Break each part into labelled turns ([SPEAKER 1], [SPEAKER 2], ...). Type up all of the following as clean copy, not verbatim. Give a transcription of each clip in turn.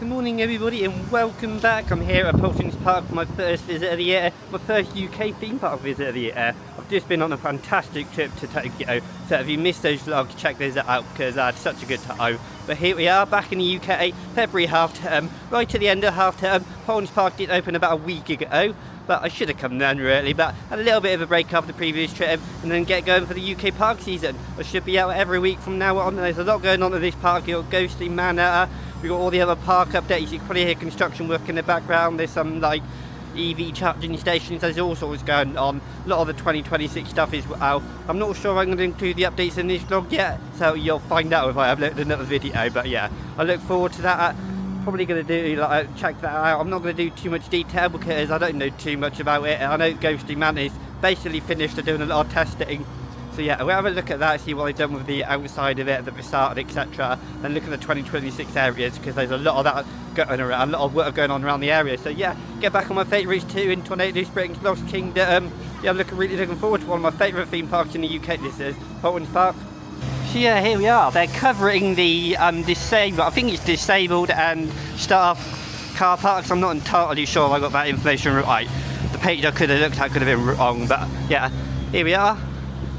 [SPEAKER 1] Good morning everybody and welcome back. I'm here at Paultons Park for my first visit of the year, my first UK theme park visit of the year. I've just been on a fantastic trip to Tokyo, so if you missed those vlogs, check those out because I had such a good time. But here we are back in the UK, February half term, right at the end of half term. Paultons Park did open about a week ago, but I should have come then really, but had a little bit of a break after the previous trip and then get going for the UK park season. I should be out every week from now on. There's a lot going on at this park. You've got Ghostly Manor, we've got all the other park updates. You can probably hear construction work in the background. There's some like EV charging stations. There's all sorts going on. A lot of the 2026 stuff is out. I'm not sure I'm going to include the updates in this vlog yet, so you'll find out if I upload another video. But yeah, I look forward to that. Probably going to do check that out. I'm not going to do too much detail because I don't know too much about it. I know Ghostly Manor is basically finished. They're doing a lot of testing. So yeah, we'll have a look at that, see what they've done with the outside of it, the facade, etc. Then look at the 2026 areas because there's a lot of that going around, a lot of work going on around the area. So yeah, get back on my favourites too in Tornado Springs, Lost Kingdom. Yeah, I'm really looking forward to one of my favourite theme parks in the UK. This is Paultons Park. So yeah, here we are. They're covering the disabled, I think it's disabled and staff car parks. I'm not entirely sure if I got that information right. The page I could have looked at could have been wrong, but yeah, here we are.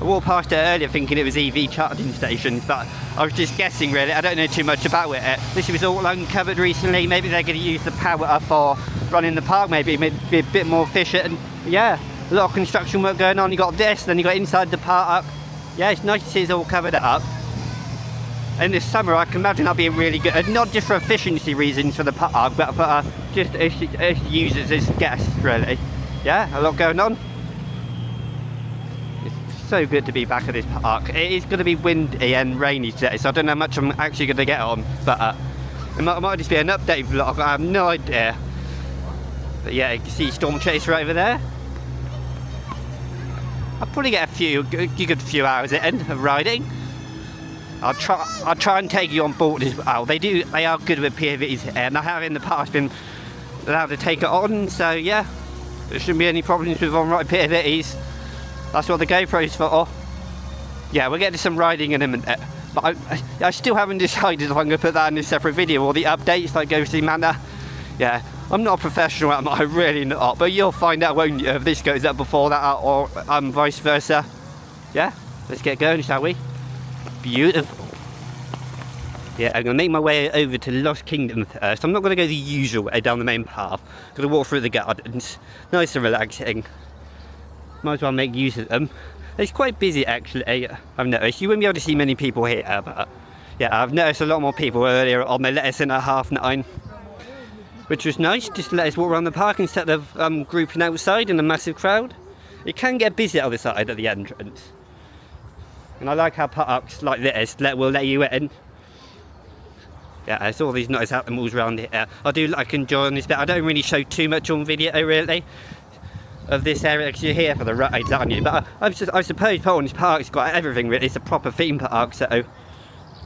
[SPEAKER 1] I walked past it earlier thinking it was EV charging stations, but I was just guessing really. I don't know too much about it. This was all uncovered recently. Maybe they're going to use the power for running the park, maybe be a bit more efficient. Yeah, a lot of construction work going on. You got this, then you got inside the park. Yeah, it's nice to see it's all covered up. And this summer I can imagine that being really good, not just for efficiency reasons for the park, but for just as users, as guests really. Yeah, a lot going on. So good to be back at this park. It is going to be windy and rainy today, so I don't know how much I'm actually going to get on, but it might just be an update vlog. I have no idea. But yeah, you can see Storm Chaser over there. I'll probably get a good few hours in of riding. I'll try and take you on board as well. They are good with POVs, and I have in the past been allowed to take it on, so yeah, there shouldn't be any problems with on-ride POVs. That's what the GoPro's for. Yeah, we'll get to some riding in a minute. But I still haven't decided if I'm going to put that in a separate video or the updates like Ghostly Manor. Yeah, I'm not a professional, am I? Really not. But you'll find out, won't you, if this goes up before that or vice versa. Yeah, let's get going, shall we? Beautiful. Yeah, I'm going to make my way over to Lost Kingdom first. I'm not going to go the usual way down the main path. I'm going to walk through the gardens. Nice and relaxing. Might as well make use of them. It's quite busy actually, I've noticed. You wouldn't be able to see many people here, but yeah, I've noticed a lot more people earlier on. They let us in at 9:30, which was nice, just to let us walk around the park instead of grouping outside in a massive crowd. It can get busy out the side at the entrance. And I like how parks like this will let you in. Yeah, there's all these nice animals around here. I do like enjoying this bit. I don't really show too much on video really of this area because you're here for the rides, aren't you? But I suppose Paultons Park's got everything really. It's a proper theme park, so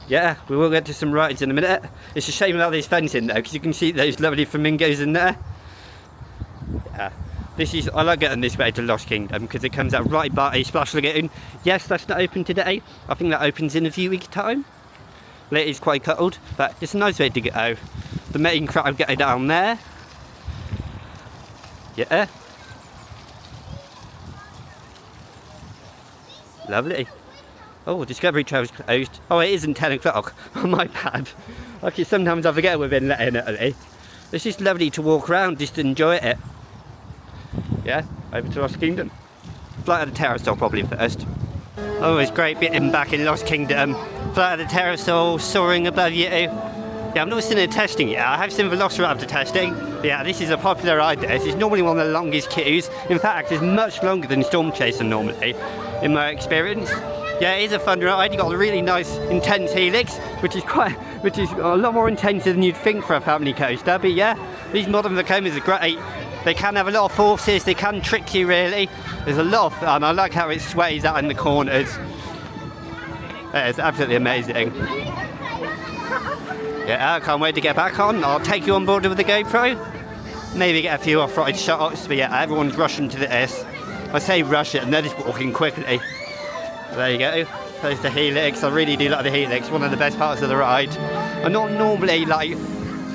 [SPEAKER 1] yeah, we will get to some rides in a minute. It's a shame about this fencing though, because you can see those lovely flamingos in there. Yeah, I like getting this way to Lost Kingdom because it comes out right by a splash lagoon. Yes, that's not open today. I think that opens in a few weeks' time. Well, it is quite cold, but it's a nice way to go. The main crowd getting down there. Yeah. Lovely. Oh, Discovery Trail's closed. Oh, it isn't 10 o'clock. Oh, my bad. Okay, sometimes I forget we've been let in early. It's just lovely to walk around, just to enjoy it. Yeah, over to Lost Kingdom. Flight of the Pterosaur probably first. Oh, it's great being back in Lost Kingdom. Flight of the Pterosaur soaring above you. Yeah, I've not seen it testing yet. I have seen Velociraptor testing. Yeah, this is a popular ride. This is normally one of the longest queues. In fact, it's much longer than Storm Chaser normally, in my experience. Yeah, it is a fun ride. You've got a really nice, intense helix, which is a lot more intense than you'd think for a family coaster. But yeah, these modern Vekomas are great. They can have a lot of forces. They can trick you really. There's a lot of fun. I like how it sways out in the corners. Yeah, it's absolutely amazing. Yeah, I can't wait to get back on. I'll take you on board with the GoPro. Maybe get a few off-road shots, but yeah, everyone's rushing to this. I say rush it and they're just walking quickly. There you go. There's the helix. I really do like the helix. One of the best parts of the ride. I'm not normally like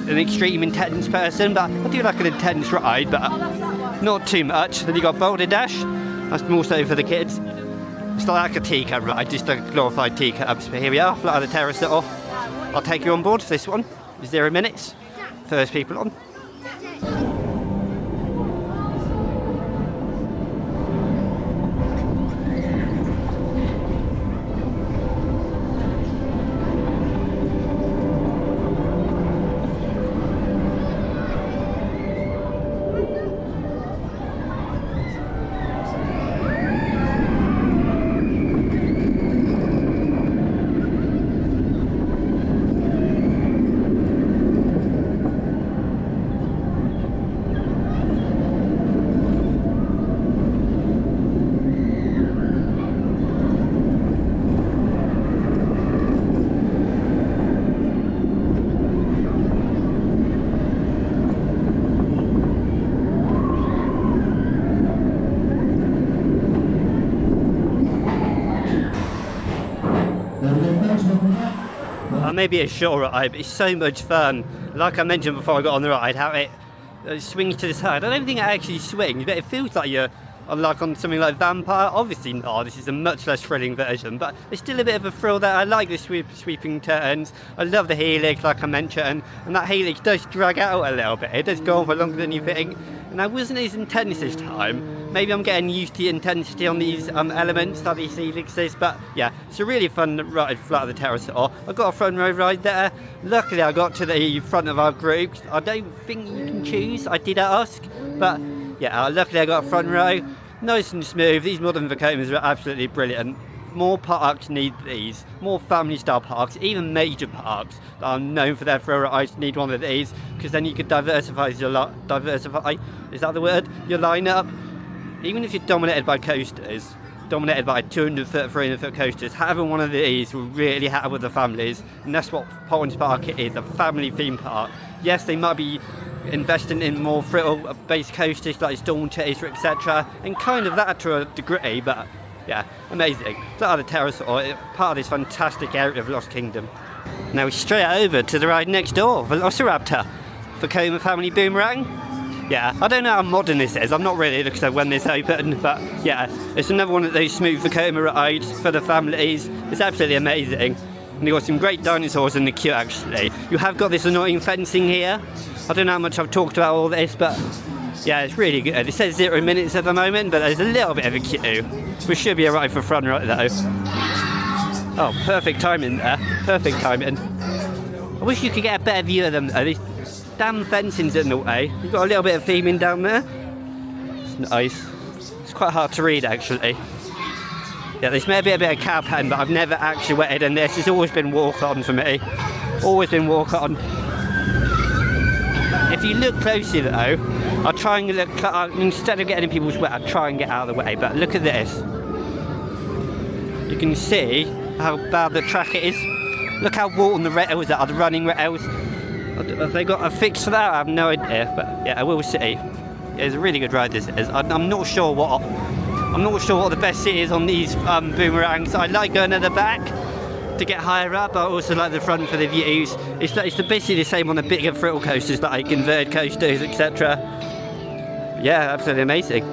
[SPEAKER 1] an extreme intense person, but I do like an intense ride, but not too much. Then you got Boulder Dash, that's more so for the kids. It's not like a teacup ride, just a glorified teacups. But here we are, Flight of the Pterosaur. I'll take you on board for this one. 0 minutes. First people on. Maybe a short ride, but it's so much fun. Like I mentioned before I got on the ride, how it swings to the side. I don't think it actually swings, but it feels like you're on something like Vampire. Obviously not, this is a much less thrilling version, but there's still a bit of a thrill there. I like the sweeping turns. I love the helix, like I mentioned, and that helix does drag out a little bit. It does go on for longer than you think, and I wasn't as intense this time. Maybe I'm getting used to the intensity on these elements that these helixes, but yeah, it's a really fun ride, Flight of the Pterosaur. I got a front row ride there. Luckily I got to the front of our group. I don't think you can choose, I did ask, but yeah, luckily I got a front row. Nice and smooth. These modern Vacomas are absolutely brilliant. More parks need these, more family style parks, even major parks that are known for their thrill rides need one of these, because then you could diversify, is that the word? Your lineup. Even if you're dominated by coasters, dominated by 200-foot, 300-foot coasters, having one of these will really help with the families, and that's what Paultons Park is, a family theme park. Yes, they might be investing in more thrill-based coasters like Storm Chaser, etc., and kind of that to a degree, but yeah, amazing. Flight of the Pterosaur, part of this fantastic area of Lost Kingdom. Now we're straight over to the ride next door, Velociraptor, Vacoma Family Boomerang. Yeah, I don't know how modern this is, I'm not really looking at when this opened, but yeah, it's another one of those smooth Vacoma rides for the families. It's absolutely amazing. And you've got some great dinosaurs in the queue actually. You have got this annoying fencing here. I don't know how much I've talked about all this, but yeah, it's really good. It says 0 minutes at the moment, but there's a little bit of a queue. We should be alright for front right though. Oh, perfect timing there. Perfect timing. I wish you could get a better view of them though. These damn fencing's in the way. You've got a little bit of theming down there. It's nice. It's quite hard to read actually. Yeah, this may be a bit of cow pen, but I've never actuated in this. It's always been walk on for me. Always been walk on. If you look closely though, I'll try and look, instead of getting in people's way, I'll try and get out of the way, but look at this. You can see how bad the track is. Look how worn the rails are, the running rails. Have they got a fix for that? I have no idea, but yeah, I will see. It's a really good ride this is. I'm not sure what the best seat is on these boomerangs. I like going at the back to get higher up, but I also like the front for the views. It's basically the same on the bigger thrill coasters like inverted coasters, etc. Yeah, absolutely amazing.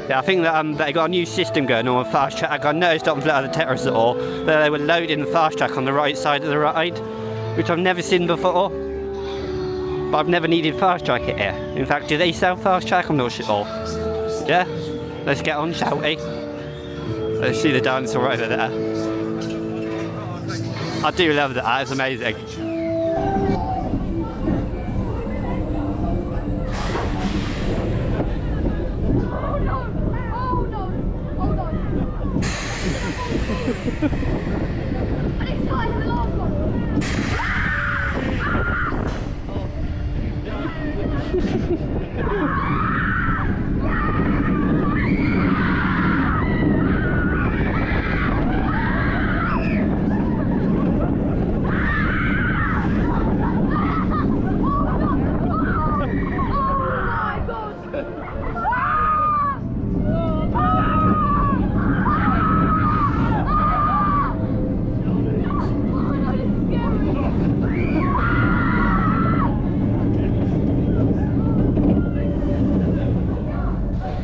[SPEAKER 1] Yeah, I think that they got a new system going on with fast track. I noticed on Flight of the Pterosaur that they were loading the fast track on the right side of the ride, which I've never seen before. But I've never needed fast track here. In fact, do they sell fast track? I'm not sure. Yeah, let's get on, shall we? Let's see the dinosaur right over there. I do love that, it's amazing.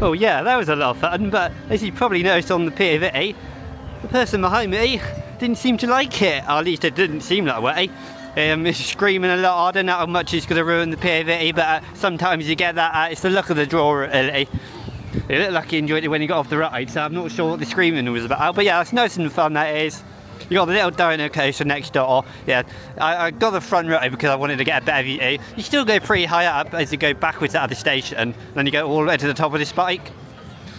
[SPEAKER 1] Oh yeah, that was a lot of fun, but as you probably noticed on the POV, the person behind me didn't seem to like it, or at least it didn't seem that way. It's screaming a lot. I don't know how much it's going to ruin the POV, but sometimes you get that, it's the luck of the draw really. It looked like he enjoyed it when he got off the ride, so I'm not sure what the screaming was about, but yeah, it's nice and fun that is. You got the little dino coaster next door. Yeah, I got the front row because I wanted to get a better view. You still go pretty high up as you go backwards out of the station, and then you go all the way to the top of the spike.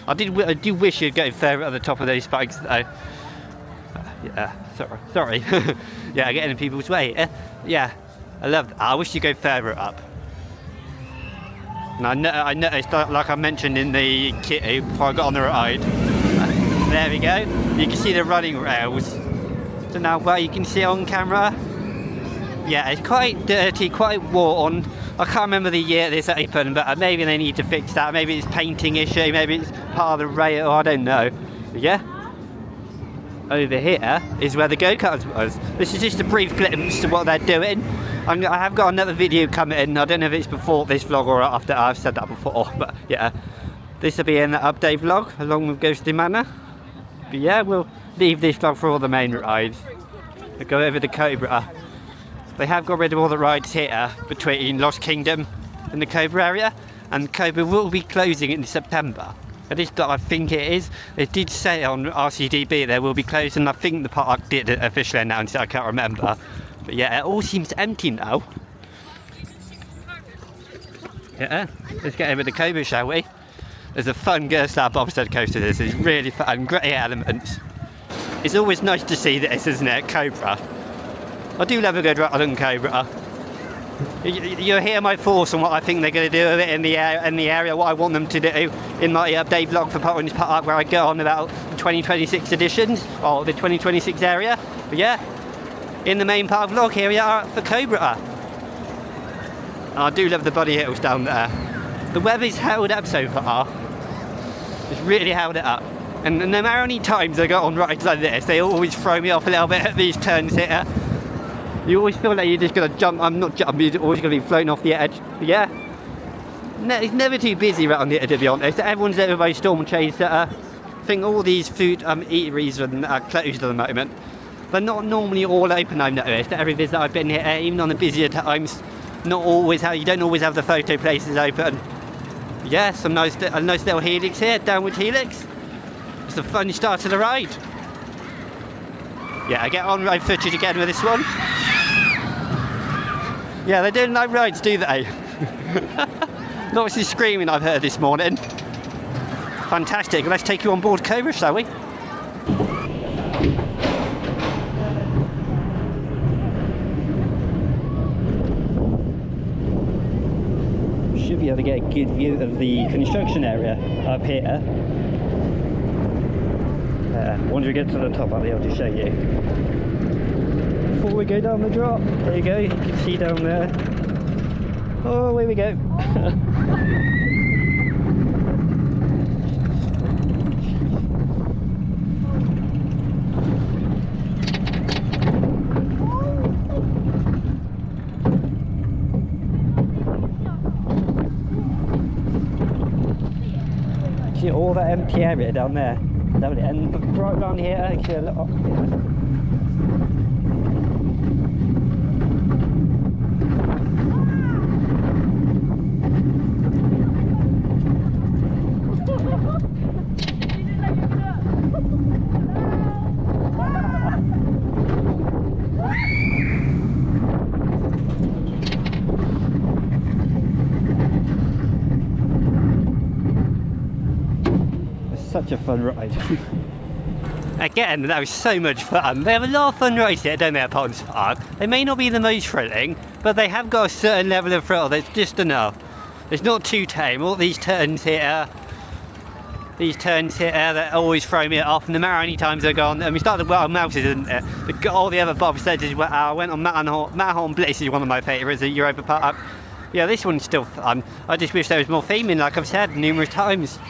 [SPEAKER 1] I do wish you'd go further at the top of those spikes though. Yeah, sorry. Yeah, getting in people's way. Yeah, I love that. I wish you'd go further up. And I noticed, like I mentioned in the kitty before I got on the ride. There we go. You can see the running rails. So now where you can see it on camera. Yeah, it's quite dirty, quite worn. I can't remember the year this opened, but maybe they need to fix that. Maybe it's painting issue, maybe it's part of the rail, I don't know. But yeah, over here is where the go-karts was. This is just a brief glimpse of what they're doing. I have got another video coming in. I don't know if it's before this vlog or after. I've said that before, but yeah, this will be in the update vlog along with Ghostly Manor. But yeah, we'll leave this vlog for all the main rides. We'll go over to Cobra. They have got rid of all the rides here between Lost Kingdom and the Cobra area, and Cobra will be closing in September. At least I think it is. It did say on RCDB they will be closed, and I think the park did officially announce it, I can't remember. But yeah, it all seems empty now. Yeah, let's get over to Cobra, shall we? There's a fun Gerstar bobsled coaster. This is really fun, great elements. It's always nice to see this, isn't it, Cobra? I do love a good ride on Cobra. You'll hear my thoughts on what I think they're going to do with it in the area, what I want them to do in my update vlog for Paultons Park, where I go on about the 2026 editions, or the 2026 area. But yeah, in the main part vlog, here we are for Cobra. And I do love the buddy hills down there. The weather's held up so far. It's really held it up. And no matter how many times I go on rides like this, they always throw me off a little bit at these turns here. You always feel like you're just going to jump. I'm not jumping, you're always going to be floating off the edge. But yeah, it's never too busy around here, to be honest. Everyone's over by Storm Chaser. I think all these food eateries are closed at the moment. They're not normally all open, I've noticed. Every visit I've been here, even on the busier times, you don't always have the photo places open. Yeah, a nice little helix here, downward helix. It's a fun start to the ride. Yeah, I get on road footage again with this one. Yeah, they don't like rides, do they? Lots of screaming I've heard this morning. Fantastic, let's take you on board Cobra, shall we? Should be able to get a good view of the construction area up here. Once we get to the top, I'll be able to show you. Before we go down the drop, there you go, you can see down there. Oh, away we go. See all that empty area down there. And right around here, actually a lot. Such a fun ride. Again, that was so much fun. They have a lot of fun rides here, don't they, at Paultons Park? They may not be the most thrilling, but they have got a certain level of thrill that's just enough. It's not too tame. All these turns here that always throw me off, and no matter how many times I've gone, and we started with Wild Mouses, and all the other bobsleds. I went on Matterhorn Bliss is one of my favourites at Europa Park. Yeah, this one's still fun. I just wish there was more theming, like I've said numerous times.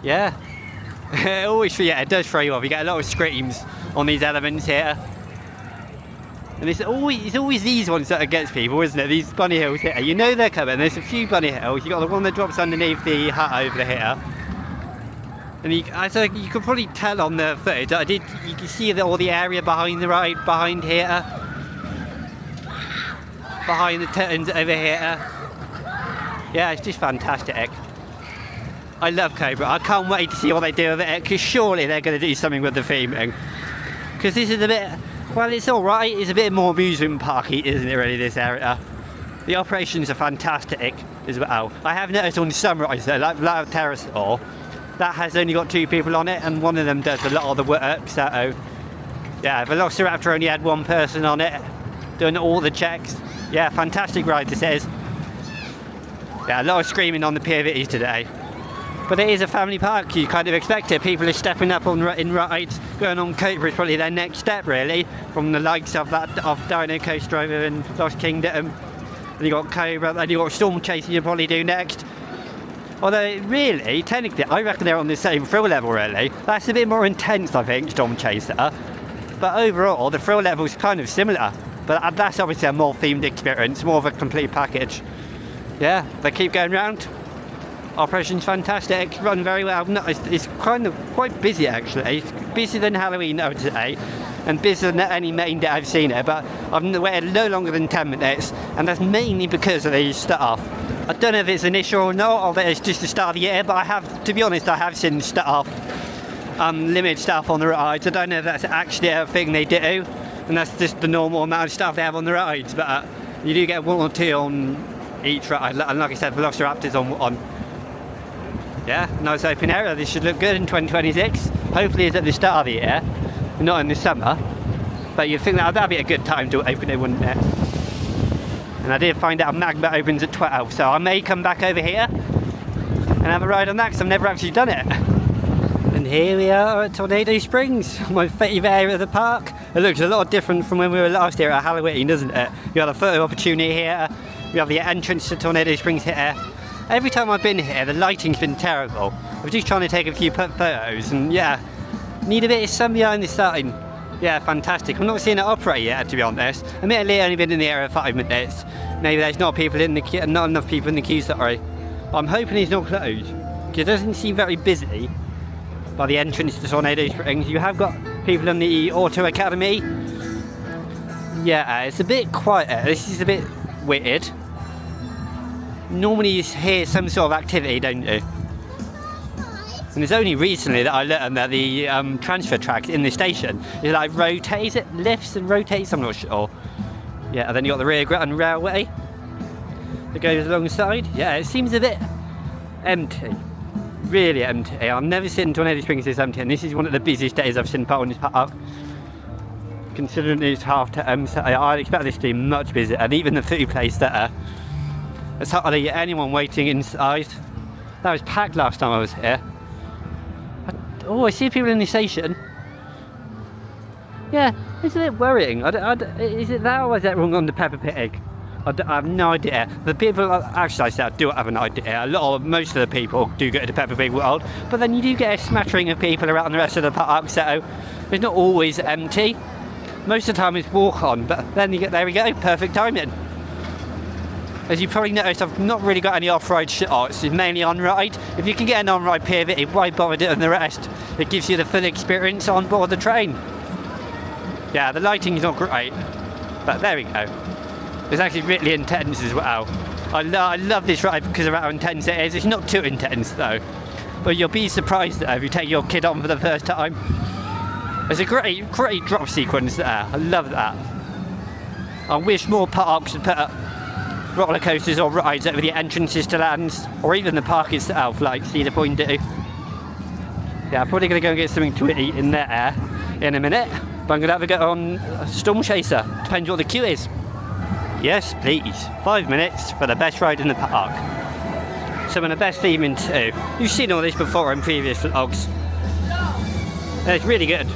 [SPEAKER 1] Yeah, it does throw you off. You get a lot of screams on these elements here. And it's always these ones that gets people, isn't it? These bunny hills here. You know they're coming. There's a few bunny hills. You've got the one that drops underneath the hut over here. And you could probably tell on the footage that you can see all the area behind the ride, behind here. Behind the curtains over here. Yeah, it's just fantastic. I love Cobra. I can't wait to see what they do with it, because surely they're going to do something with the theming. Because this is a bit, well, it's alright, it's a bit more amusement parky, isn't it, really, this area? The operations are fantastic as well. I have noticed on some rides though, like Pterosaur, that has only got 2 people on it, and one of them does a lot of the work, so yeah, Velociraptor only had 1 person on it, doing all the checks. Yeah, fantastic ride this is. Yeah, a lot of screaming on the POVs today. But it is a family park, you kind of expect it. People are stepping up in rides. Going on Cobra is probably their next step, really, from the likes of Dino Coast Driver and Lost Kingdom. Then you got Cobra, then you got Storm Chaser you'll probably do next. Although, really, technically, I reckon they're on the same thrill level, really. That's a bit more intense, I think, Storm Chaser. But overall, the thrill level's kind of similar. But that's obviously a more themed experience, more of a complete package. Yeah, they keep going round. Operation's fantastic, run very well. No, it's kind of quite busy actually. It's busier than Halloween today, and busier than any main day I've seen it, but I've waited no longer than 10 minutes, and that's mainly because of the staff. I don't know if it's an issue or not, or that it's just the start of the year, but I have, to be honest, I have seen staff, limited staff on the rides. I don't know if that's actually a thing they do, and that's just the normal amount of staff they have on the rides, but you do get 1 or 2 on each ride, and like I said, Velociraptor's on. Yeah, nice open area. This should look good in 2026. Hopefully it's at the start of the year, not in the summer. But you'd think that'd be a good time to open it, wouldn't it? And I did find out Magma opens at 12, so I may come back over here and have a ride on that, because I've never actually done it. And here we are at Tornado Springs, my favourite area of the park. It looks a lot different from when we were last here at Halloween, doesn't it? You got a photo opportunity here, we have the entrance to Tornado Springs here. Every time I've been here, the lighting's been terrible. I was just trying to take a few photos, and yeah, need a bit of sun behind the sign. Yeah, fantastic. I'm not seeing it operate yet, to be honest. Admittedly, I've only been in the area 5 minutes. Maybe there's not enough people in the queue, sorry. I'm hoping it's not closed, because it doesn't seem very busy by the entrance to Tornado Springs. You have got people in the Auto Academy. Yeah, it's a bit quieter. This is a bit weird. Normally you hear some sort of activity, don't you? And it's only recently that I learned that the transfer tracks in the station is like rotates, it lifts and rotates, I'm not sure. Yeah, and then you got the rear ground railway that goes alongside. Yeah, it seems a bit empty, really empty. I've never seen Tornado Springs this empty, and this is one of the busiest days I've seen Paultons Park. Considering it's half term, so I'd expect this to be much busier, and even the food place there. There's hardly anyone waiting inside. That was packed last time I was here. I see people in the station. Yeah, it's a bit worrying. Is it that, or is that wrong on the Peppa Pig? I have no idea. The people, actually I said I do have an idea. Most of the people do go to the Peppa Pig world, but then you do get a smattering of people around the rest of the park, so it's not always empty. Most of the time it's walk on, but then there we go, perfect timing. As you probably noticed, I've not really got any off-ride shots, it's mainly on-ride. If you can get an on-ride POV, why bother doing the rest? It gives you the full experience on board the train. Yeah, the lighting's not great, but there we go. It's actually really intense as well. I love this ride because of how intense it is. It's not too intense though, but you'll be surprised though if you take your kid on for the first time. There's a great drop sequence there, I love that. I wish more parks would put up roller coasters or rides over the entrances to lands, or even the park itself, like Cedar Point do. Yeah, I'm probably going to go and get something to eat in there in a minute, but I'm going to have a go on Storm Chaser, depends what the queue is. Yes, please, 5 minutes for the best ride in the park. Some of the best theming too. You've seen all this before in previous vlogs. It's really good.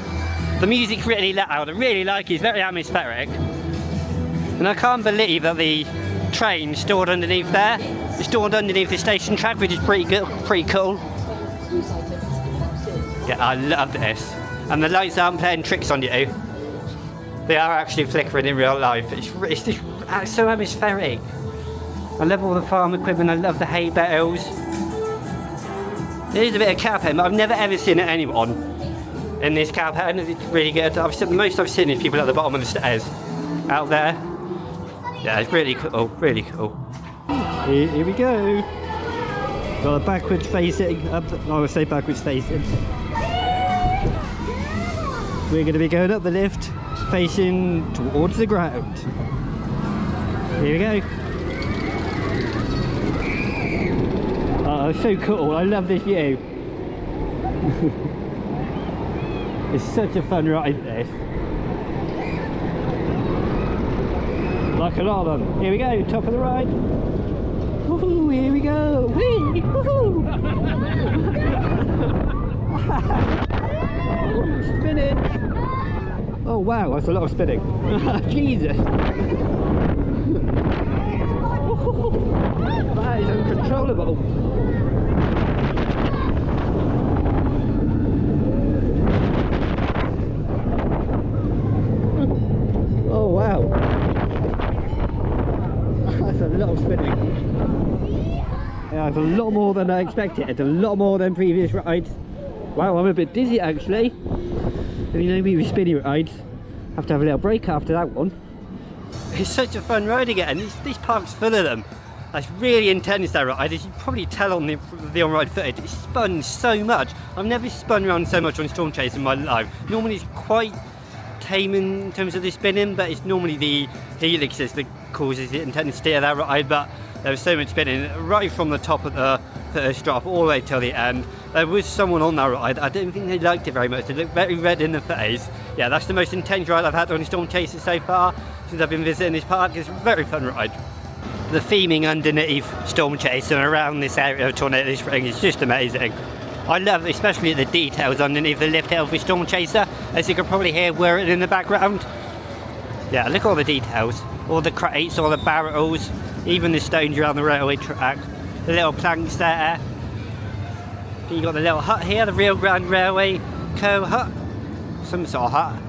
[SPEAKER 1] The music's really loud, I really like it, it's very atmospheric. And I can't believe that the train stored underneath there. It's stored underneath the station track, which is pretty cool. Yeah, I love this. And the lights aren't playing tricks on you. They are actually flickering in real life. It's just so atmospheric. I love all the farm equipment, I love the hay bales. There is a bit of cow pen, but I've never ever seen anyone in this cow pen. It's really good. The most I've seen is people at the bottom of the stairs out there. Yeah, it's really cool, really cool. Here we go. Got a backwards facing, I would say backwards facing. We're going to be going up the lift, facing towards the ground. Here we go. Oh, so cool, I love this view. It's such a fun ride, this. Like a lot of them. Here we go, top of the ride. Woohoo, here we go. Whee! Woohoo! Spinning. Oh wow, that's a lot of spinning. Jesus. That is uncontrollable. Oh wow. That's a lot of spinning. Yeah, it's a lot more than I expected. A lot more than previous rides. Wow, I'm a bit dizzy actually. If you know me with spinny rides, have to have a little break after that one. It's such a fun ride again. This park's full of them. It's really intense, that ride. As you can probably tell on the on-ride footage, it spun so much. I've never spun around so much on Storm Chase in my life. Normally it's quite tame in terms of the spinning, but it's normally the helixes that causes the intensity of that ride. But there was so much spinning right from the top of the first drop all the way till the end. There was someone on that ride. I don't think they liked it very much. They looked very red in the face. Yeah, that's the most intense ride I've had on Storm Chaser so far since I've been visiting this park. It's a very fun ride. The theming underneath Storm Chaser and around this area of Tornado Spring is just amazing. I love especially the details underneath the lift hill for Storm Chaser. As you can probably hear whirring in the background. Yeah, look at all the details. All the crates, all the barrels, even the stones around the railway track. The little planks there. You got the little hut here, the Rio Grande Railway Co hut. Some sort of hut.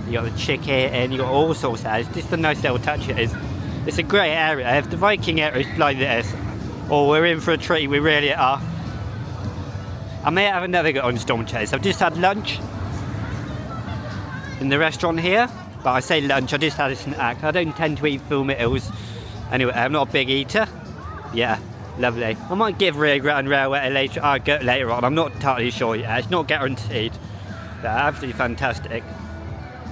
[SPEAKER 1] You got the chick here and you got all sorts there. It's just a nice little touch it is. It's a great area. If the Viking area is like this, or we're in for a treat, we really are. I may have another go on Storm Chase. I've just had lunch in the restaurant here, but I say lunch, I just had a snack. I don't tend to eat full meals. Anyway, I'm not a big eater. Yeah, lovely. I might give Rio Grande Railway a go later on. I'm not entirely sure yet. It's not guaranteed. They're absolutely fantastic.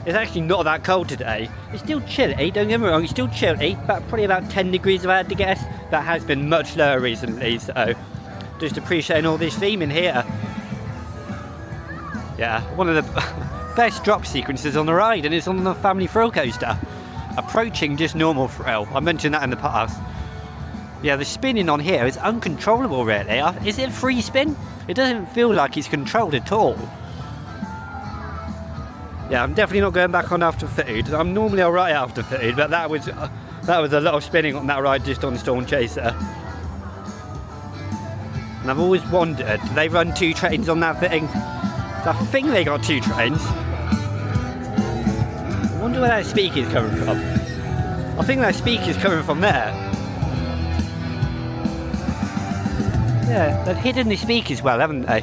[SPEAKER 1] It's actually not that cold today. It's still chilly, don't get me wrong, it's still chilly, but probably about 10 degrees if I had to guess. That has been much lower recently, so just appreciating all this theming here. Yeah, one of the best drop sequences on the ride, and it's on the family thrill coaster. Approaching just normal thrill. I mentioned that in the past. Yeah, the spinning on here is uncontrollable really. Is it a free spin? It doesn't feel like it's controlled at all. Yeah, I'm definitely not going back on after food. I'm normally alright after food, but that was a lot of spinning on that ride just on Storm Chaser. And I've always wondered, do they run 2 trains on that thing? So I think they got 2 trains. I wonder where that speaker's coming from. I think that speaker's coming from there. Yeah, they've hidden the speakers well, haven't they?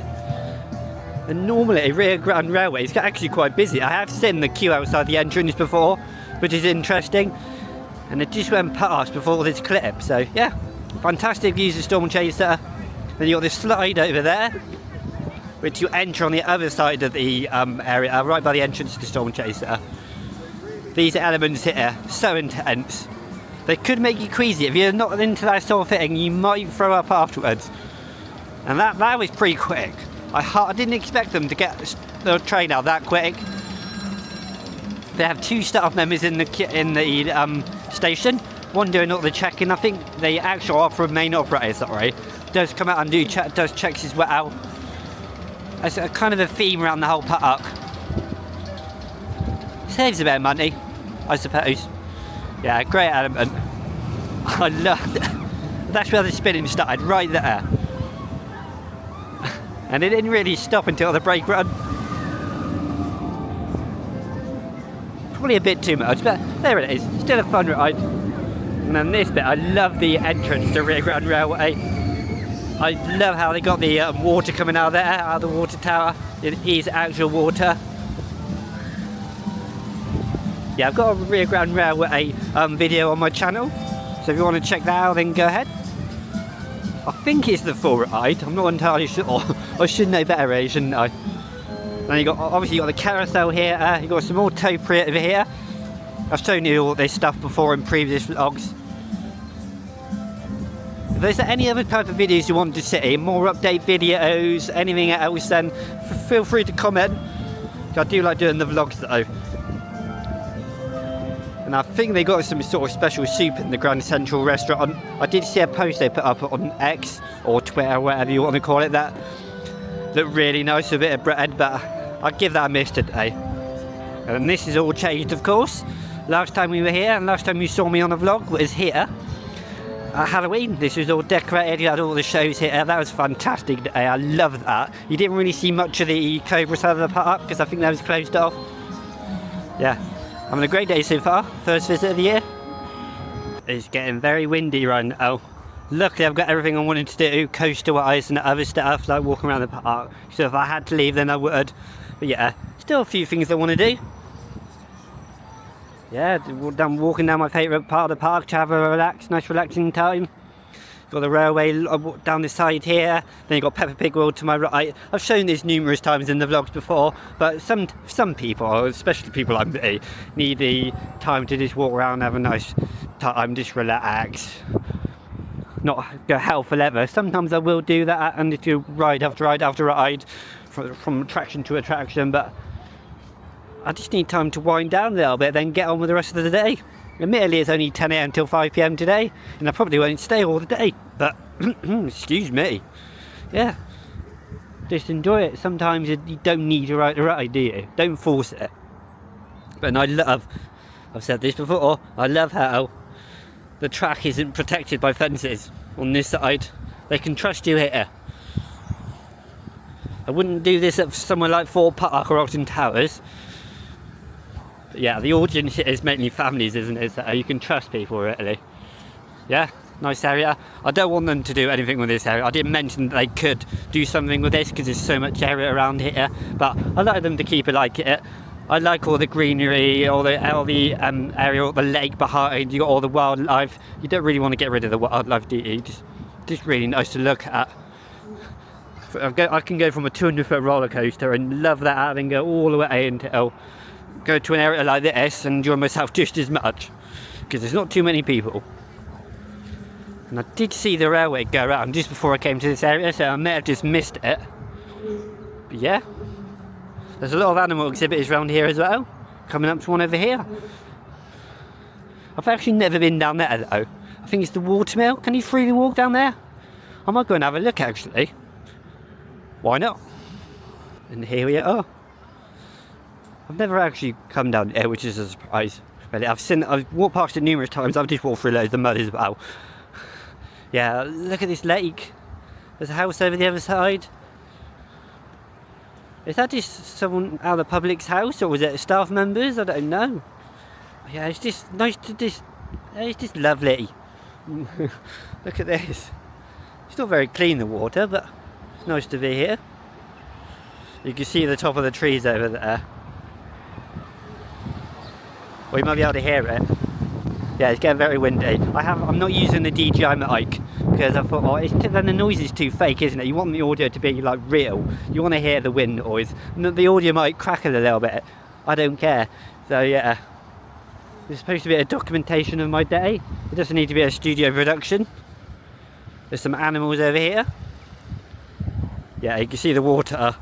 [SPEAKER 1] And normally Rio Grande Railway is actually quite busy. I have seen the queue outside the entrance before, which is interesting. And it just went past before this clip, so yeah. Fantastic views of Storm Chaser. Then you got this slide over there, which you enter on the other side of the area, right by the entrance to Storm Chaser. These elements here, so intense. They could make you queasy. If you're not into that sort of thing, you might throw up afterwards. And that was pretty quick. I didn't expect them to get the train out that quick. They have 2 staff members in the station. One doing all the checking. I think the actual main operator, does come out and does checks as well. It's a kind of a theme around the whole park. Saves a bit of money, I suppose. Yeah, great element. I loved it. That's where the spinning started, right there. And it didn't really stop until the brake run. probably a bit too much, but there it is, still a fun ride. And then this bit, I love the entrance to Rear Grand Railway. I love how they got the water coming out of there, out of the water tower. It is actual water. Yeah, I've got a Rear Grand Railway video on my channel, so if you want to check that out, then go ahead. I think it's the full ride, I'm not entirely sure. I should know better, really, shouldn't I? Then you got, obviously you got the carousel here, you got some more topiary over here. I've shown you all this stuff before in previous vlogs. If there's any other type of videos you want to see, more update videos, anything else, then feel free to comment. I do like doing the vlogs though. And I think they got some sort of special soup in the Grand Central restaurant. I did see a post they put up on X or Twitter, whatever you want to call it, that looked really nice, a bit of bread, but I'd give that a miss today. And this is all changed, of course. Last time we were here, and last time you saw me on a vlog, was here at Halloween. This was all decorated, you had all the shows here. That was fantastic day, I love that. You didn't really see much of the Cobra side of the park because I think that was closed off. Yeah. Having a great day so far, first visit of the year. It's getting very windy right now. Luckily I've got everything I wanted to do, coaster-wise and other stuff, like walking around the park. So if I had to leave then I would. But yeah, still a few things I want to do. Yeah, I'm walking down my favourite part of the park to have a nice relaxing time. Got the railway down the side here, then you've got Peppa Pig World to my right. I've shown this numerous times in the vlogs before, but some people, especially people like me, need the time to just walk around and have a nice time, just relax. Not go hell for leather. Sometimes I will do that and do ride after ride after ride, from attraction to attraction, but I just need time to wind down a little bit, then get on with the rest of the day. Admittedly, it's only 10 AM till 5 PM today, and I probably won't stay all the day, but excuse me. Yeah, just enjoy it. Sometimes you don't need to ride the ride, do you? Don't force it. But I love, I've said this before, I love how the track isn't protected by fences on this side. They can trust you here. I wouldn't do this at somewhere like Fort Park or Alton Towers. Yeah, the audience is mainly families, isn't it? So you can trust people, really. Yeah, nice area. I don't want them to do anything with this area. I did mention that they could do something with this because there's so much area around here, but I like them to keep it like it. I like all the greenery, all the area, all the lake behind. You got all the wildlife. You don't really want to get rid of the wildlife, do you? Just really nice to look at. I can go from a 200-foot roller coaster and love that out, and go all the way until go to an area like this and enjoy myself just as much, because there's not too many people. And I did see the railway go around just before I came to this area, so I may have just missed it. But yeah, there's a lot of animal exhibitors around here as well. Coming up to one over here. I've actually never been down there though. I think it's the watermill. Can you freely walk down there? I might go and have a look actually. Why not? And here we are. I've never actually come down here, which is a surprise. Really, I've walked past it numerous times. I've just walked through loads of mud as well. Yeah, look at this lake. There's a house over the other side. Is that just someone out of the public's house, or was it staff members? I don't know. Yeah, it's just nice to it's just lovely. Look at this. It's not very clean, the water, but it's nice to be here. You can see the top of the trees over there. Well, you might be able to hear it. Yeah, it's getting very windy. I'm not using the DJI mic because I thought, oh, then the noise is too fake, isn't it? You want the audio to be like real. You want to hear the wind noise. The audio might crackle a little bit. I don't care. So yeah, it's supposed to be a documentation of my day. It doesn't need to be a studio production. There's some animals over here. Yeah, you can see the water,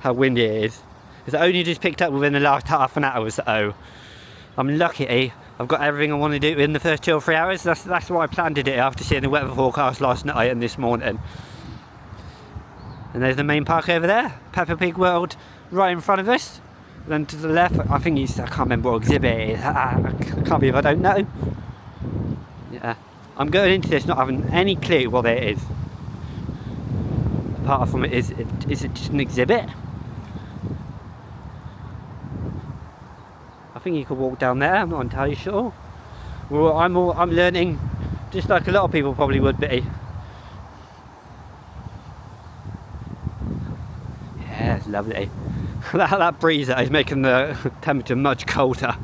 [SPEAKER 1] how windy it is. It's only just picked up within the last half an hour or so. I'm lucky I've got everything I want to do in the first 2 or 3 hours. That's why I planned to do it after seeing the weather forecast last night and this morning. And there's the main park over there, Peppa Pig World, right in front of us. Then to the left, I can't remember what exhibit it is. I can't believe I don't know. Yeah, I'm going into this not having any clue what it is. Apart from is it just an exhibit? I think you could walk down there, I'm not entirely sure. Well, I'm learning, just like a lot of people probably would be. Yeah, it's lovely. that breeze that is making the temperature much colder.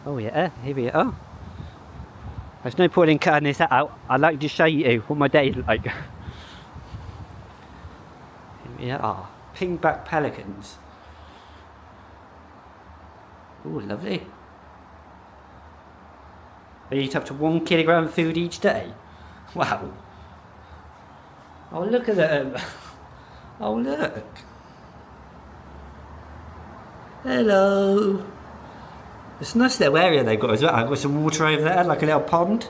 [SPEAKER 1] Oh yeah, here we are. There's no point in cutting this out. I'd like to show you what my day is like. Here we are. Pingback pelicans. Oh, lovely. They eat up to 1 kilogram of food each day. Wow. Oh, look at them. Oh, look. Hello. It's a nice little area they've got as well. I've got some water over there, like a little pond.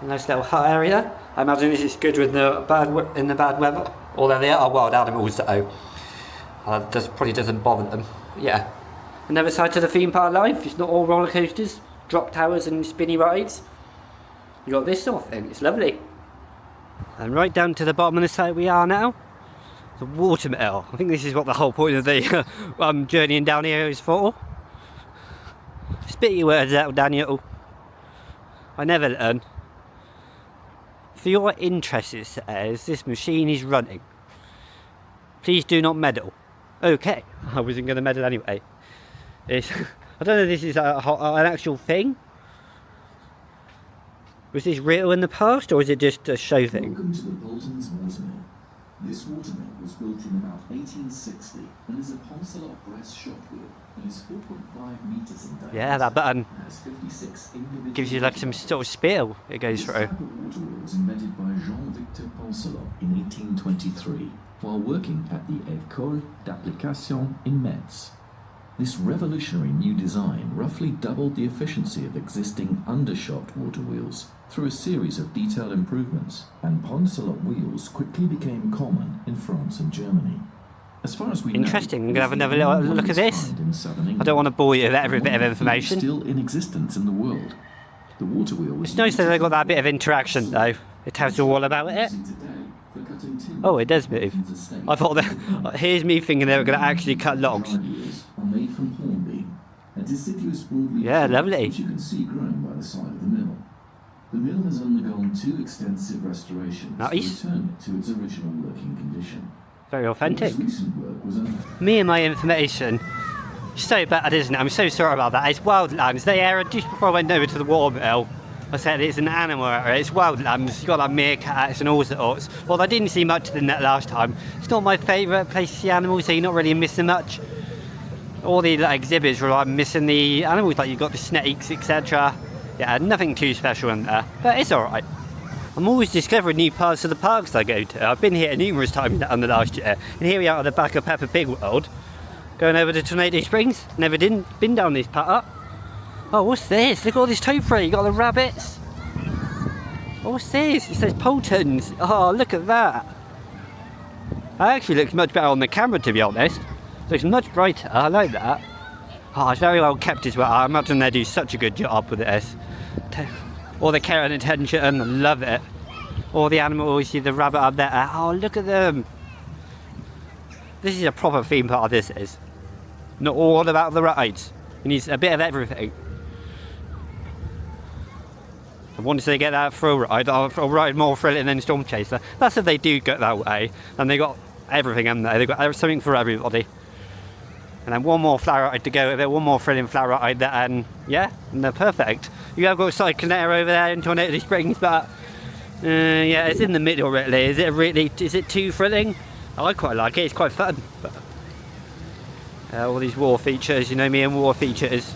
[SPEAKER 1] A nice little hut area. I imagine this is good with the bad weather. Although they are wild animals, though. Probably doesn't bother them. Yeah. Another side to the theme park life. It's not all roller coasters, drop towers and spinny rides. You got this sort of thing. It's lovely. And right down to the bottom of the site we are now. The watermill. I think this is what the whole point of the journeying down here is for. Spit your words out, Daniel. I never learn. For your interest, it says this machine is running. Please do not meddle. Okay, I wasn't going to meddle anyway. I don't know if this is an actual thing. Was this real in the past, or is it just a show thing?
[SPEAKER 2] Welcome to the Paultons watermill. This watermill was built in about 1860 and is a Paultons brass shot wheel and is 4.5 meters in diameter.
[SPEAKER 1] Yeah, that button
[SPEAKER 2] has 56 individual
[SPEAKER 1] gives you like some sort of spiel it goes through.
[SPEAKER 2] This type of water wheel was invented by Jean-Victor Paultons in 1823 while working at the École d'Application in Metz. This revolutionary new design roughly doubled the efficiency of existing undershot water wheels through a series of detailed improvements, and Paultons wheels quickly became common in France and Germany. As far as we
[SPEAKER 1] Interesting.
[SPEAKER 2] know,
[SPEAKER 1] I'm going to have another little look at this. I don't want to bore you with every bit of information.
[SPEAKER 2] Still in existence in the world. The water wheel was
[SPEAKER 1] It's nice that they've got that bit of interaction though. It tells you all about it. Oh, it does move. I thought that. Here's me thinking they were going to actually cut logs.
[SPEAKER 2] Made from hornbeam, a deciduous broadleaf
[SPEAKER 1] Yeah,
[SPEAKER 2] tree,
[SPEAKER 1] lovely.
[SPEAKER 2] which you can see growing by the side of the mill. The mill has undergone 2 extensive restorations
[SPEAKER 1] Nice.
[SPEAKER 2] to return it to its original working condition.
[SPEAKER 1] Very authentic.
[SPEAKER 2] Its recent work was
[SPEAKER 1] Me and my information. So bad, isn't it? I'm so sorry about that. It's wildlands. They area just before I went over to the watermill. I said it's an animal area. It's wildlands. You've got like meerkats and all sorts. Well, I didn't see much of that last time. It's not my favourite place to see animals, so you're not really missing much. All the like, exhibits were like missing the animals, like you've got the snakes, etc. Yeah, nothing too special in there, but it's alright. I'm always discovering new parts of the parks I go to. I've been here numerous times in the last year, and here we are at the back of Peppa Pig World, going over to Tornado Springs. Never been down this part. Oh, what's this? Look at all this topiary. You got the rabbits. Oh, what's this? It says Paultons. Oh, look at that. That actually looks much better on the camera, to be honest. Looks much brighter. I like that. Oh, it's very well kept as well. I imagine they do such a good job with this. All the care and attention. I love it. All the animals. You see the rabbit up there. Oh, look at them. This is a proper theme park, this is. Not all about the rides. It needs a bit of everything. And once they get that thrill ride, I'll ride more thrilling than Storm Chaser. That's if they do go that way. And they got everything in there. They've got something for everybody. And then one more flower ride to go with it, one more thrilling flower ride there, and yeah, and they're perfect. You have got a side connector over there in Tornado Springs, but yeah, it's in the middle really. Is it too thrilling? I quite like it, it's quite fun. But, all these war features, you know me and war features.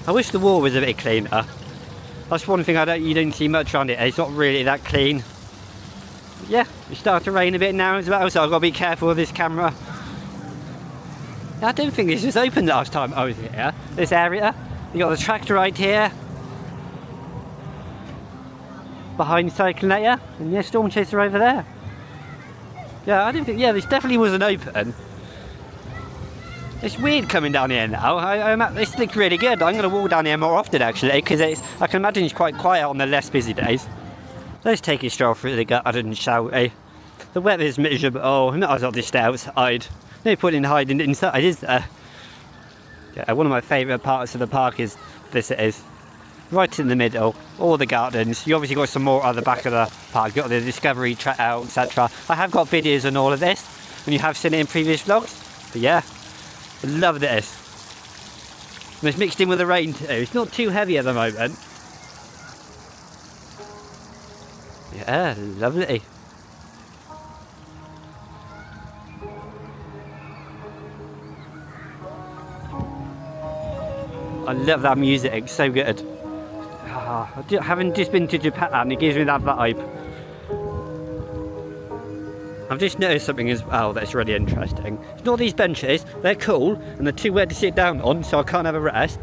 [SPEAKER 1] I wish the wall was a bit cleaner. That's one thing you don't see much around it. It's not really that clean. Yeah, it's starting to rain a bit now as well, so I've got to be careful with this camera. I don't think this was open last time I was here, this area. You got the tractor right here. Behind Cyclonator, and yeah, Storm Chaser over there. Yeah, I don't think, yeah, this definitely wasn't open. It's weird coming down here now. This looks really good. I'm going to walk down here more often actually, because I can imagine it's quite quiet on the less busy days. Let's take a stroll through the garden, shall we? The weather's miserable. Oh, not as well just stay outside. No point in hiding inside, is there? Yeah, one of my favourite parts of the park is this. It is right in the middle, all the gardens. You obviously got some more at the back of the park. You got the discovery track out, etc. I have got videos on all of this, and you have seen it in previous vlogs. But yeah, I love this. And it's mixed in with the rain too. It's not too heavy at the moment. Yeah, lovely. I love that music, it's so good. Having just been to Japan, it gives me that vibe. I've just noticed something as well that's really interesting. It's not these benches, they're cool, and they're too wet to sit down on, so I can't have a rest.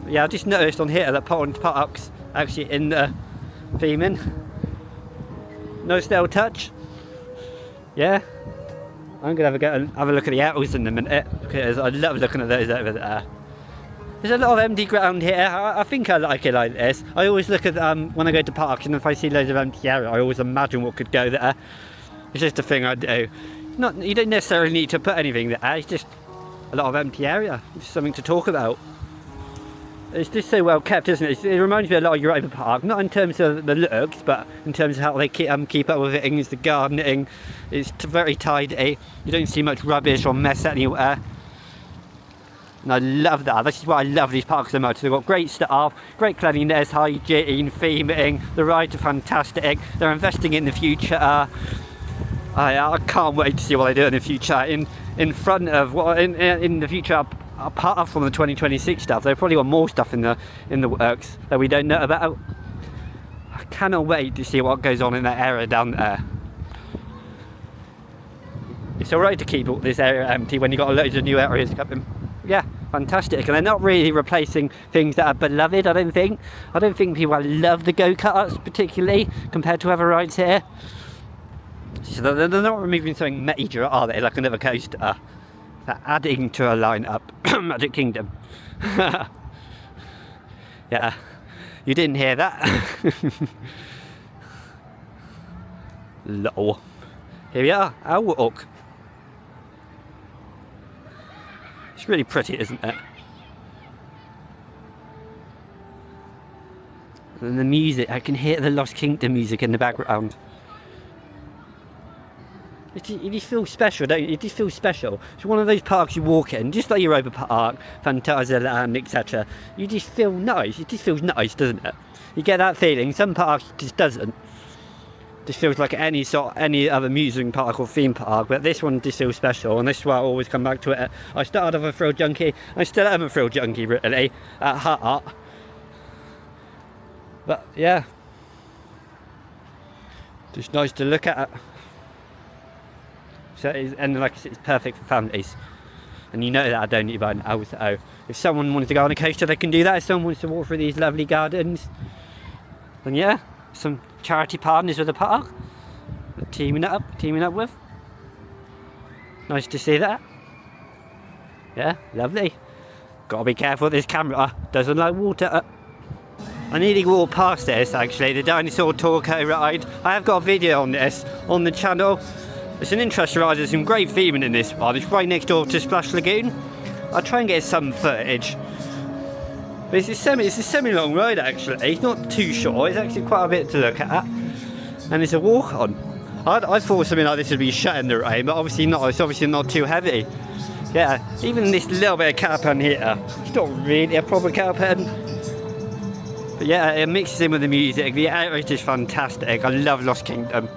[SPEAKER 1] But yeah, I just noticed on here that Paultons Park's actually in the theming. Nice little touch. Yeah. I'm gonna have a look at the owls in a minute, because I love looking at those over there. There's a lot of empty ground here. I think I like it like this. I always look at when I go to parks, and if I see loads of empty area, I always imagine what could go there. It's just a thing I do. You don't necessarily need to put anything there. It's just a lot of empty area. It's something to talk about. It's just so well kept, isn't it? It reminds me a lot of Europa Park, not in terms of the looks, but in terms of how they keep up with things, the gardening. It's very tidy. You don't see much rubbish or mess anywhere. And I love that. This is why I love these parks so much. They've got great staff, great cleanliness, hygiene, theming. The rides are fantastic. They're investing in the future. I can't wait to see what they do in the future. In front of in the future, apart from the 2026 stuff, they've probably got more stuff in the works that we don't know about. I cannot wait to see what goes on in that area down there. It's alright to keep this area empty when you've got loads of new areas coming. Yeah, fantastic. And they're not really replacing things that are beloved, I don't think. I don't think people love the go-karts particularly compared to other rides here. So they're not removing something major, are they? Like another coaster. They're adding to a lineup. Magic Kingdom. Yeah, you didn't hear that. Lol. Here we are, our walk. It's really pretty, isn't it? And the music, I can hear the Lost Kingdom music in the background. It just feels special, don't you? It just feels special. It's one of those parks you walk in, just like Europa Park, Phantasialand, etc. You just feel nice. It just feels nice, doesn't it? You get that feeling. Some parks it just doesn't. It just feels like any other amusement park or theme park, but this one just feels special, and this is why I always come back to it. I started off a thrill junkie. I still am a thrill junkie, really, at heart. But yeah, just nice to look at. So and like I said, it's perfect for families, and you know that, don't you, by now? So if someone wanted to go on a coaster, they can do that. If someone wants to walk through these lovely gardens, then yeah, some charity partners with the park teaming up with. Nice to see that. Yeah, lovely. Gotta be careful with this camera, doesn't like water. I nearly walked past this actually, the dinosaur Torco ride. I have got a video on this on the channel. It's an interesting ride, there's some great theming in this one. It's right next door to Splash Lagoon. I'll try and get some footage. But it's a semi-long ride actually. It's not too short, it's actually quite a bit to look at. And it's a walk-on. I thought something like this would be shut in the rain, but obviously not. It's obviously not too heavy. Yeah, even this little bit of carapan here, it's not really a proper carapan. But yeah, it mixes in with the music. The area is just fantastic. I love Lost Kingdom.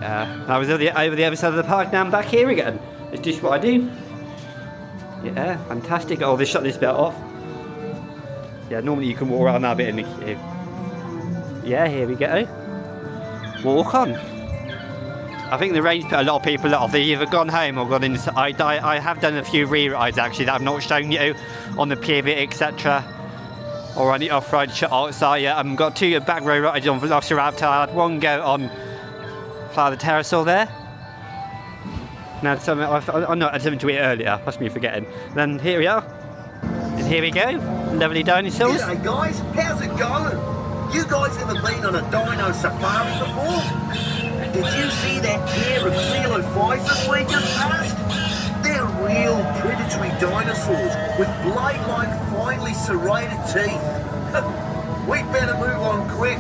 [SPEAKER 1] I was over the other side of the park, now I'm back here again. It's just what I do. Yeah, fantastic. Oh, they shut this bit off. Yeah, normally you can walk around that bit in the queue. Yeah, here we go. Walk on. I think the rain's put a lot of people off. They've either gone home or gone inside. I have done a few re-rides actually that I've not shown you on the POV, etc. Or on the off-ride shots. I've got two back row rides on Velociraptor. I had one go on the Pterosaur there. Now I had something to eat earlier, must be forgetting. Then here we are. And here we go. Lovely dinosaurs.
[SPEAKER 3] G'day guys, how's it going? You guys ever been on a dino safari before? Did you see that pair of coelophysis we just passed? They're real predatory dinosaurs with blade-like, finely serrated teeth. We'd better move on quick.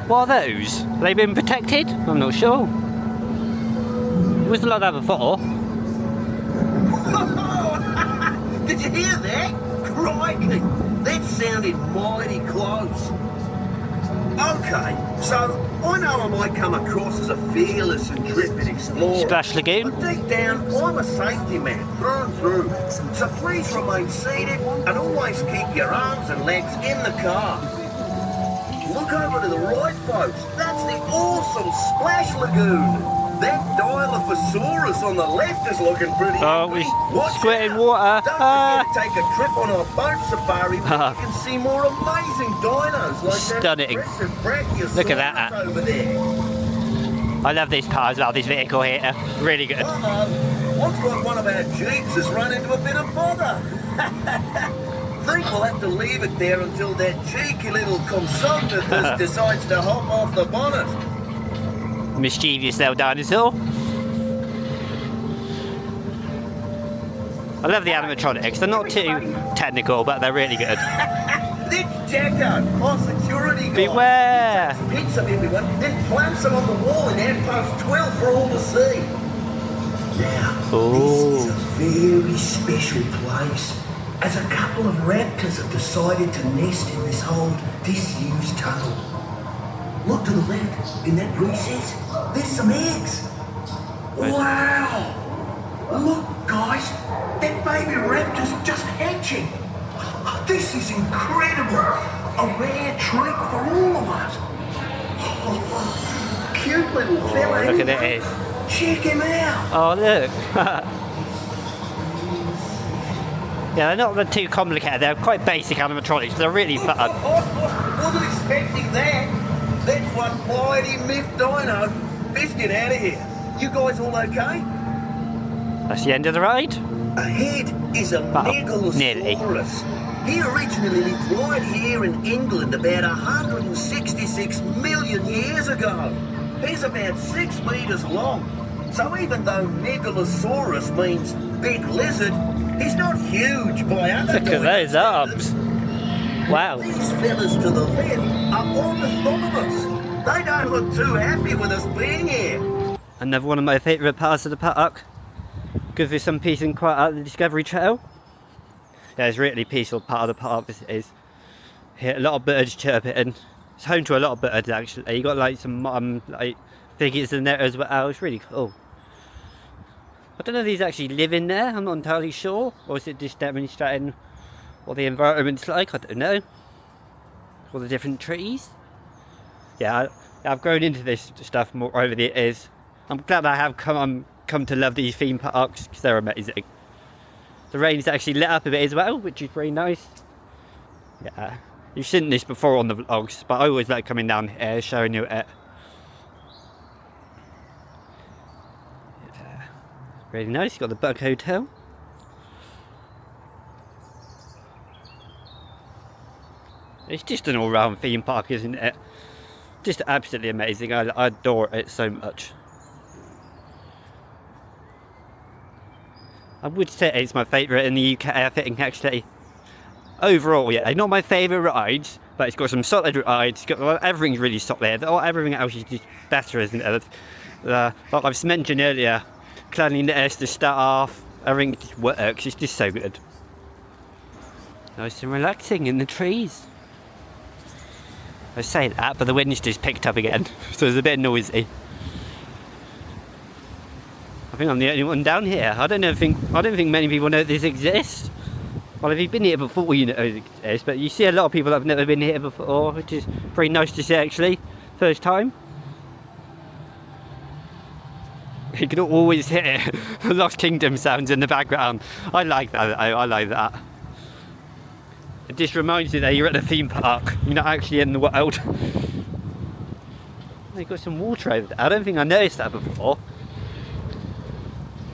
[SPEAKER 1] What are those? Have they been protected? I'm not sure. It was like that before.
[SPEAKER 3] Did you hear that? Crikey! That sounded mighty close. Okay, so I know I might come across as a fearless and intrepid explorer.
[SPEAKER 1] Splash Lagoon.
[SPEAKER 3] But deep down, I'm a safety man through and through. So please remain seated and always keep your arms and legs in the car. Look over to the right, folks. That's the awesome Splash Lagoon. That Dilophosaurus on the left is looking pretty happy. Watch
[SPEAKER 1] squirting
[SPEAKER 3] out.
[SPEAKER 1] water.
[SPEAKER 3] Don't forget to take a trip on our boat safari where you can see more amazing dinos like
[SPEAKER 1] Stunning.
[SPEAKER 3] that impressive Brachiosaurus
[SPEAKER 1] Look at that.
[SPEAKER 3] over there.
[SPEAKER 1] I love this car as well, this vehicle here. Really good.
[SPEAKER 3] Looks like one of our Jeeps has run into a bit of bother. Think we'll have to leave it there until that cheeky little consultant decides to hop off the bonnet.
[SPEAKER 1] Mischievous little dinosaur. I love the animatronics. They're not too technical, but they're really good.
[SPEAKER 3] It's Jacko, our security guy.
[SPEAKER 1] Beware!
[SPEAKER 3] He takes picks of everyone, then plants them on the wall in Outpost 12 for all to see. Now, this is a very special place, as a couple of raptors have decided to nest in this old, disused tunnel. Look to the left, in that recess, there's some eggs. Wow! Look, guys, that baby raptor's just hatching. This is incredible. A rare treat for all of us. Cute little fella.
[SPEAKER 1] Look at it.
[SPEAKER 3] Check him out.
[SPEAKER 1] Oh, look. Yeah, they're not too complicated. They're quite basic animatronics. They're really fun.
[SPEAKER 3] Wasn't expecting that. That's one mighty miff dino. Let's get out of here. You guys all okay?
[SPEAKER 1] That's the end of the ride.
[SPEAKER 3] Ahead is a
[SPEAKER 1] nearly.
[SPEAKER 3] Megalosaurus. He originally lived right here in England about 166 million years ago. He's about 6 meters long. So even though Megalosaurus means big lizard, he's not huge by other
[SPEAKER 1] Look at those arms. Wow.
[SPEAKER 3] These fellas to the left are ornithomorous. They don't look too happy with us being here.
[SPEAKER 1] Another one of my favourite parts of the park. Because there's some peace and quiet at the Discovery Trail. Yeah, it's a really peaceful part of the park, this is. Hear a lot of birds chirping. It's home to a lot of birds actually. You got like some like figures in there as well. It's really cool. I don't know if these actually live in there, I'm not entirely sure. Or is it just demonstrating what the environment's like? I don't know. All the different trees. Yeah, I've grown into this stuff more over the years. I'm glad I have come to love these theme parks because they're amazing. The rain's actually lit up a bit as well, which is very nice. Yeah, you've seen this before on the vlogs, but I always like coming down here, showing you it. Yeah, really nice. You've got the Bug Hotel. It's just an all-round theme park, isn't it? Just absolutely amazing. I adore it so much. I would say it's my favourite in the UK, I think, actually. Overall, yeah, not my favourite rides, but it's got some solid rides. It's got, everything's really solid. Everything else is just better, isn't it? Like I've mentioned earlier, cleanliness, the staff, everything just works. It's just so good. Nice and relaxing in the trees. I say that, but the wind's just picked up again, so it's a bit noisy. I think I'm the only one down here. I don't think many people know this exists. Well, if you've been here before, you know it exists, but you see a lot of people that have never been here before, which is very nice to see actually. First time. You can always hear the Lost Kingdom sounds in the background. I like that. I like that. It just reminds you that you're at a theme park. You're not actually in the world. They've got some water over there. I don't think I noticed that before.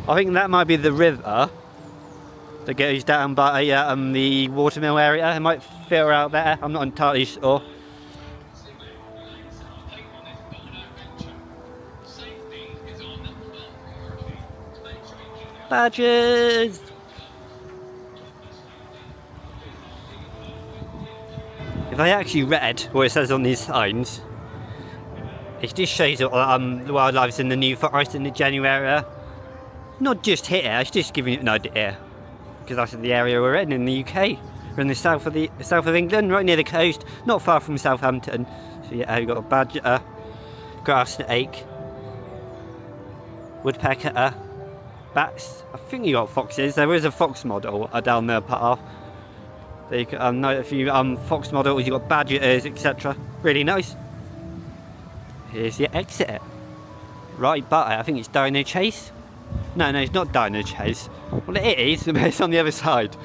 [SPEAKER 1] I think that might be the river that goes down by the watermill area. It might filter out there. I'm not entirely sure. Badgers! If I actually read what it says on these signs, it just shows that the wildlife's in the New Forest in the January area. Not just here, it's just giving you an idea. Because that's the area we're in the UK. We're in the south of England, right near the coast, not far from Southampton. So yeah, you've got a badger, grass snake, woodpecker, bats. I think you got foxes. There is a fox model down the path. So you can note a few fox models. You've got badgers, etc. Really nice. Here's your exit. Right, but I think it's Dino Chase. No, it's not Dino Chase. Well, it is, but it's on the other side.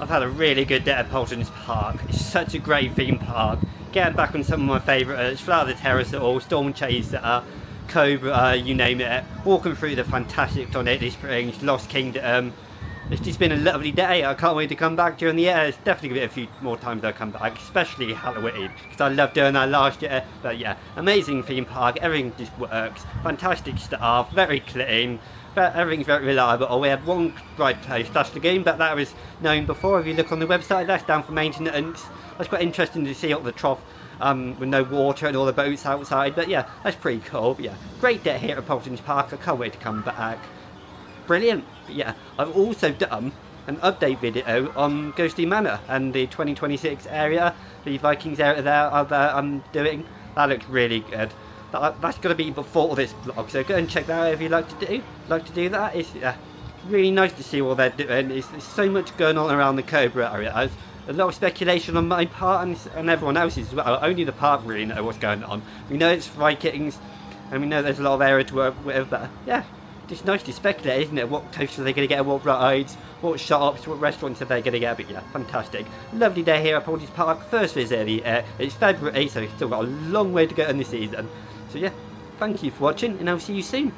[SPEAKER 1] I've had a really good day at Paultons Park. It's such a great theme park. Getting back on some of my favourites, Flower the Pterosaur, Storm Chaser, Cobra, you name it. Walking through the fantastic Tornado Springs, Lost Kingdom. It's just been a lovely day. I can't wait to come back during the year. There's definitely going to be a few more times I'll come back, especially Halloween, because I loved doing that last year. But yeah, amazing theme park, everything just works. Fantastic staff, very clean, everything's very reliable. We had one ride closed, Splash Lagoon, but that was known before. If you look on the website, that's down for maintenance. That's quite interesting to see all the trough with no water and all the boats outside. But yeah, that's pretty cool. But yeah, great day here at Paultons Park. I can't wait to come back. Brilliant. But yeah, I've also done an update video on Ghostly Manor and the 2026 area, the Vikings area there I'm doing. That looks really good. That's going to be before this vlog, so go and check that out if you'd like to do that. It's really nice to see what they're doing. There's so much going on around the Cobra area. There's a lot of speculation on my part and everyone else's as well. Only the park really know what's going on. We know it's Vikings and we know there's a lot of area to work with, but yeah, it's nice to speculate, isn't it? What coasters are they going to get, what rides, what shops, what restaurants are they going to get? But yeah, fantastic. Lovely day here at Paultons Park. First visit of the year. It's February, so we've still got a long way to go in the season. So yeah, thank you for watching and I'll see you soon.